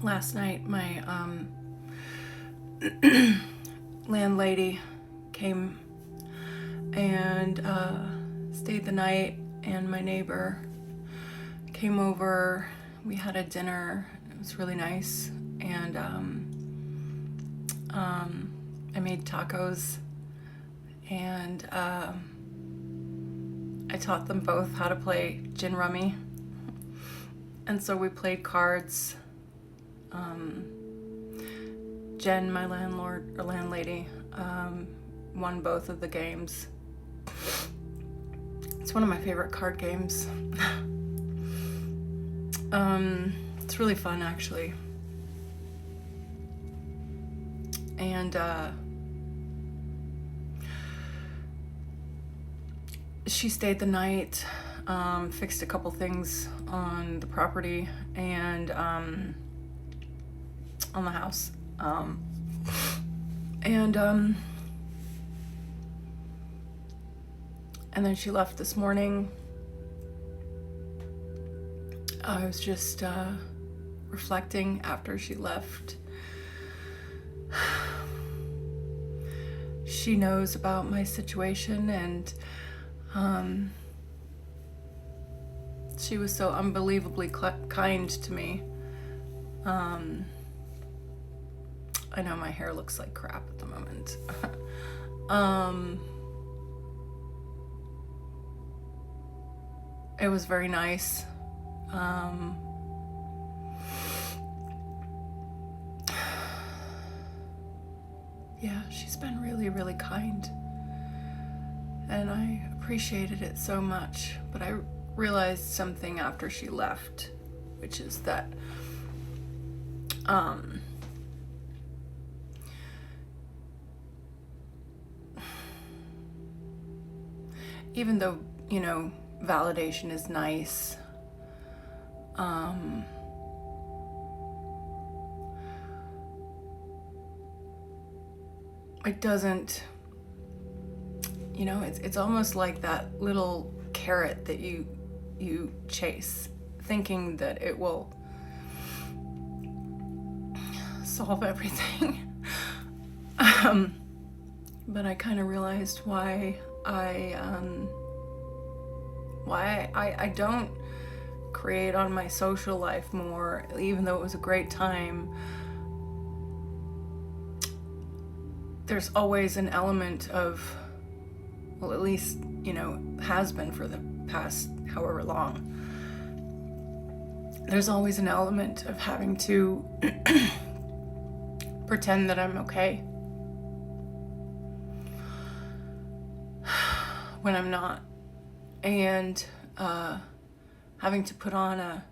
Last night, my landlady came and stayed the night, and my neighbor came over. We had a dinner. It was really nice, and I made tacos, and I taught them both how to play gin rummy, and so we played cards. Jen, my landlady, won both of the games. It's one of my favorite card games. It's really fun, actually. And she stayed the night, fixed a couple things on the property and on the house. And then she left this morning. I was just reflecting after she left. She knows about my situation, and she was so unbelievably kind to me. I know my hair looks like crap at the moment. It was very nice. Yeah, she's been really, really kind. And I appreciated it so much. But I realized something after she left, which is that even though, validation is nice, it doesn't, it's almost like that little carrot that you chase, thinking that it will solve everything. But I kind of realized why I don't create on my social life more, even though it was a great time. There's always an element of, well, at least, has been for the past however long. There's always an element of having to pretend that I'm okay when I'm not. And having to put on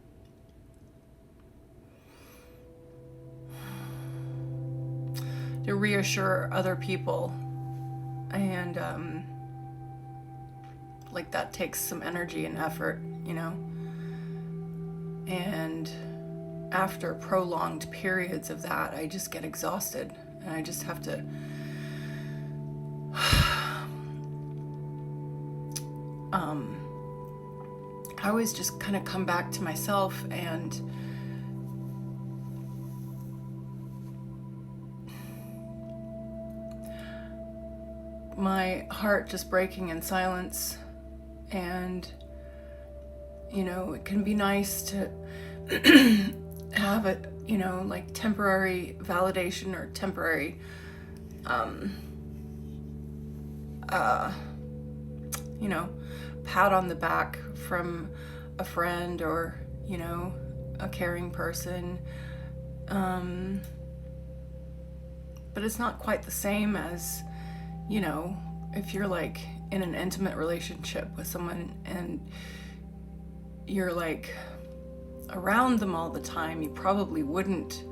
to reassure other people, and like that takes some energy and effort, and after prolonged periods of that, I just get exhausted, and I just have to I always just kind of come back to myself, and my heart just breaking in silence. And it can be nice to have it, like temporary validation or temporary pat on the back from a friend or, a caring person. But it's not quite the same as, if you're like in an intimate relationship with someone and you're like around them all the time. You probably wouldn't,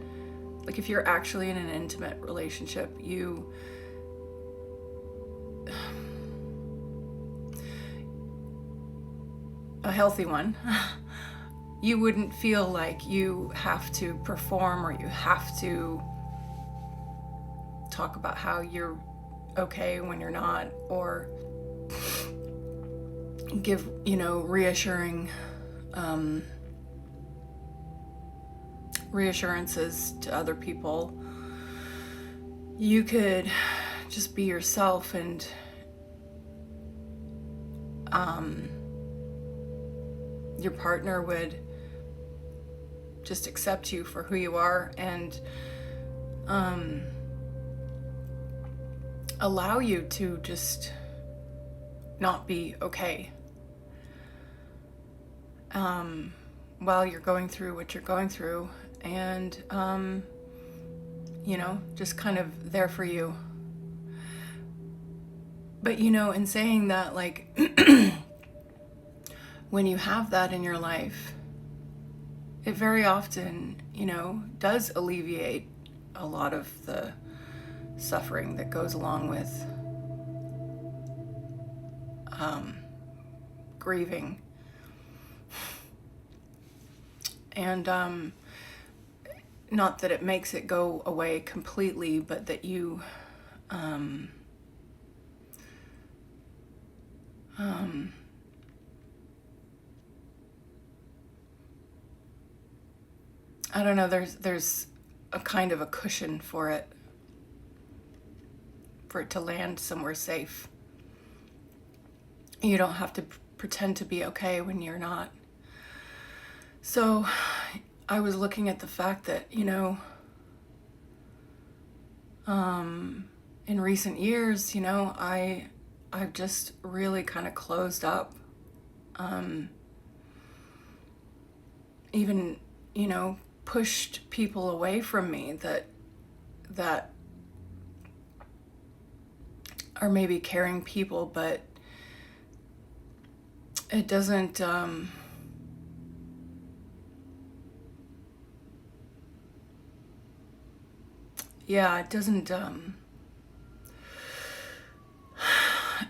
like if you're actually in an intimate relationship, a healthy one, you wouldn't feel like you have to perform or you have to talk about how you're okay when you're not, or give, reassurances to other people. You could just be yourself, and your partner would just accept you for who you are and allow you to just not be okay while you're going through what you're going through, and just kind of there for you. But in saying that, like, when you have that in your life, it very often, does alleviate a lot of the suffering that goes along with grieving. And not that it makes it go away completely, but that you I don't know, there's a kind of a cushion for it to land somewhere safe. You don't have to pretend to be okay when you're not. So I was looking at the fact that, in recent years, I've just really kind of closed up. Even, pushed people away from me that are maybe caring people, but it doesn't it doesn't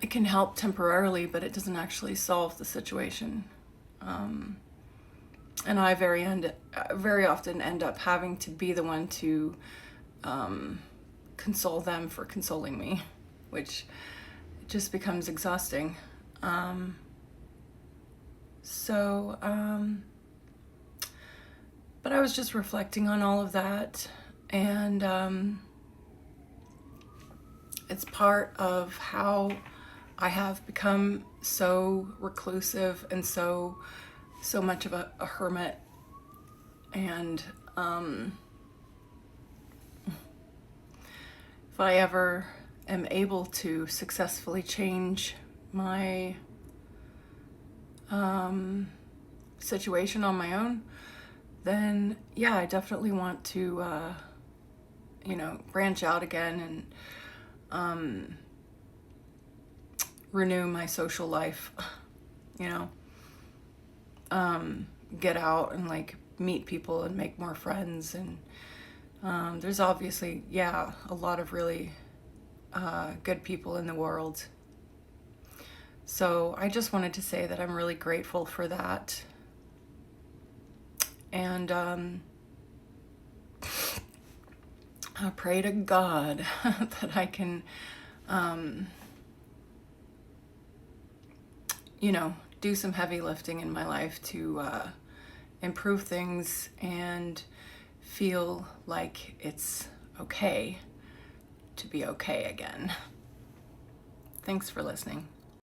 it can help temporarily, but it doesn't actually solve the situation. And I very often end up having to be the one to console them for consoling me, which just becomes exhausting. But I was just reflecting on all of that, and it's part of how I have become so reclusive and so much of a hermit. And if I ever am able to successfully change my situation on my own, then I definitely want to branch out again and renew my social life, get out and like meet people and make more friends. And there's obviously a lot of really good people in the world. So I just wanted to say that I'm really grateful for that. And I pray to God that I can, do some heavy lifting in my life to improve things and feel like it's okay to be okay again. Thanks for listening.